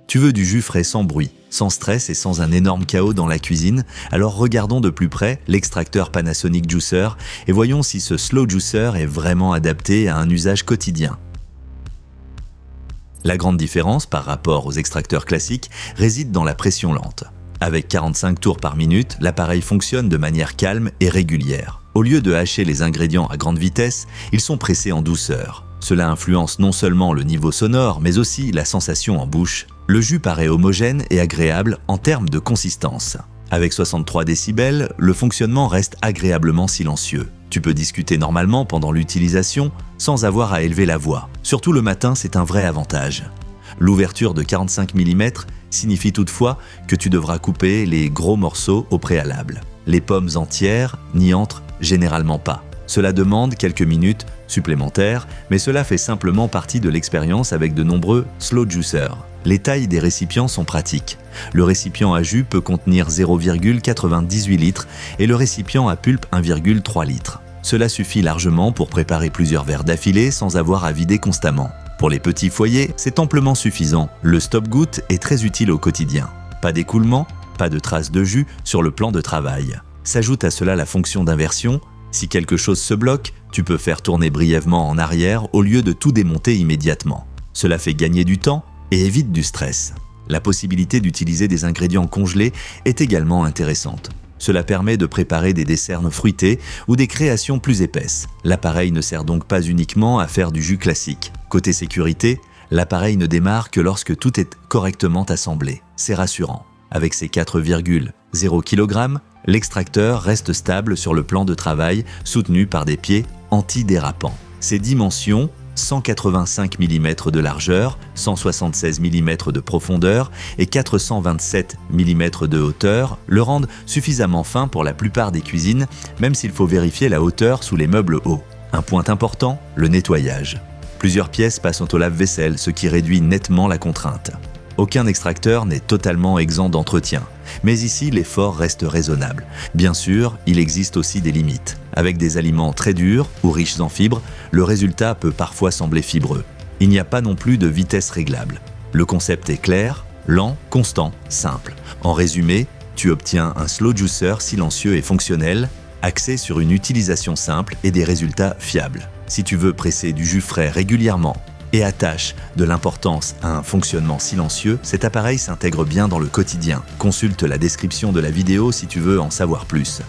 Tu veux du jus frais sans bruit, sans stress et sans un énorme chaos dans la cuisine? Alors regardons de plus près l'extracteur Panasonic Juicer et voyons si ce Slow Juicer est vraiment adapté à un usage quotidien. La grande différence par rapport aux extracteurs classiques réside dans la pression lente. Avec 45 tours par minute, l'appareil fonctionne de manière calme et régulière. Au lieu de hacher les ingrédients à grande vitesse, ils sont pressés en douceur. Cela influence non seulement le niveau sonore, mais aussi la sensation en bouche. Le jus paraît homogène et agréable en termes de consistance. Avec 63 décibels, le fonctionnement reste agréablement silencieux. Tu peux discuter normalement pendant l'utilisation sans avoir à élever la voix. Surtout le matin, c'est un vrai avantage. L'ouverture de 45 mm signifie toutefois que tu devras couper les gros morceaux au préalable. Les pommes entières n'y entrent généralement pas. Cela demande quelques minutes supplémentaires, mais cela fait simplement partie de l'expérience avec de nombreux slow juicers. Les tailles des récipients sont pratiques. Le récipient à jus peut contenir 0,98 litres et le récipient à pulpe 1,3 litres. Cela suffit largement pour préparer plusieurs verres d'affilée sans avoir à vider constamment. Pour les petits foyers, c'est amplement suffisant. Le stop-goutte est très utile au quotidien. Pas d'écoulement, pas de traces de jus sur le plan de travail. S'ajoute à cela la fonction d'inversion. Si quelque chose se bloque, tu peux faire tourner brièvement en arrière au lieu de tout démonter immédiatement. Cela fait gagner du temps et évite du stress. La possibilité d'utiliser des ingrédients congelés est également intéressante. Cela permet de préparer des desserts fruités ou des créations plus épaisses. L'appareil ne sert donc pas uniquement à faire du jus classique. Côté sécurité, l'appareil ne démarre que lorsque tout est correctement assemblé. C'est rassurant. Avec ses 4,0 kg, l'extracteur reste stable sur le plan de travail, soutenu par des pieds antidérapants. Ses dimensions, 185 mm de largeur, 176 mm de profondeur et 427 mm de hauteur, le rendent suffisamment fin pour la plupart des cuisines, même s'il faut vérifier la hauteur sous les meubles hauts. Un point important, le nettoyage. Plusieurs pièces passent au lave-vaisselle, ce qui réduit nettement la contrainte. Aucun extracteur n'est totalement exempt d'entretien, mais ici l'effort reste raisonnable. Bien sûr, il existe aussi des limites. Avec des aliments très durs ou riches en fibres, le résultat peut parfois sembler fibreux. Il n'y a pas non plus de vitesse réglable. Le concept est clair, lent, constant, simple. En résumé, tu obtiens un slow juicer silencieux et fonctionnel, axé sur une utilisation simple et des résultats fiables. Si tu veux presser du jus frais régulièrement, et attache de l'importance à un fonctionnement silencieux, cet appareil s'intègre bien dans le quotidien. Consulte la description de la vidéo si tu veux en savoir plus.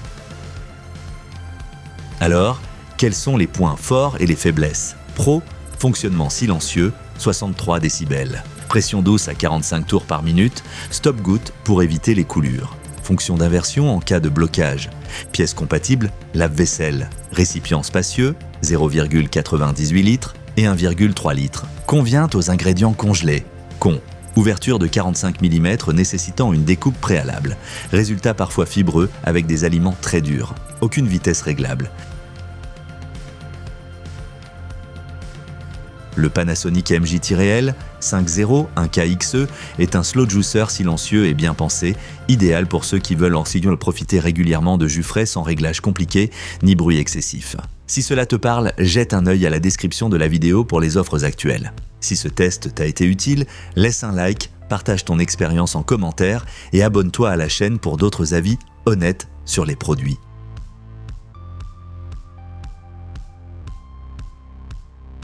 Alors, quels sont les points forts et les faiblesses? Pro, fonctionnement silencieux, 63 décibels. Pression douce à 45 tours par minute, stop-goutte pour éviter les coulures. Fonction d'inversion en cas de blocage. Pièces compatibles, lave-vaisselle. Récipient spacieux, 0,98 litres, et 1,3 litres. Convient aux ingrédients congelés. Ouverture de 45 mm nécessitant une découpe préalable. Résultat parfois fibreux avec des aliments très durs. Aucune vitesse réglable. Le Panasonic MJ-L 5.0 1KXE est un slow juicer silencieux et bien pensé, idéal pour ceux qui veulent en profiter régulièrement de jus frais sans réglage compliqué ni bruit excessif. Si cela te parle, jette un œil à la description de la vidéo pour les offres actuelles. Si ce test t'a été utile, laisse un like, partage ton expérience en commentaire et abonne-toi à la chaîne pour d'autres avis honnêtes sur les produits.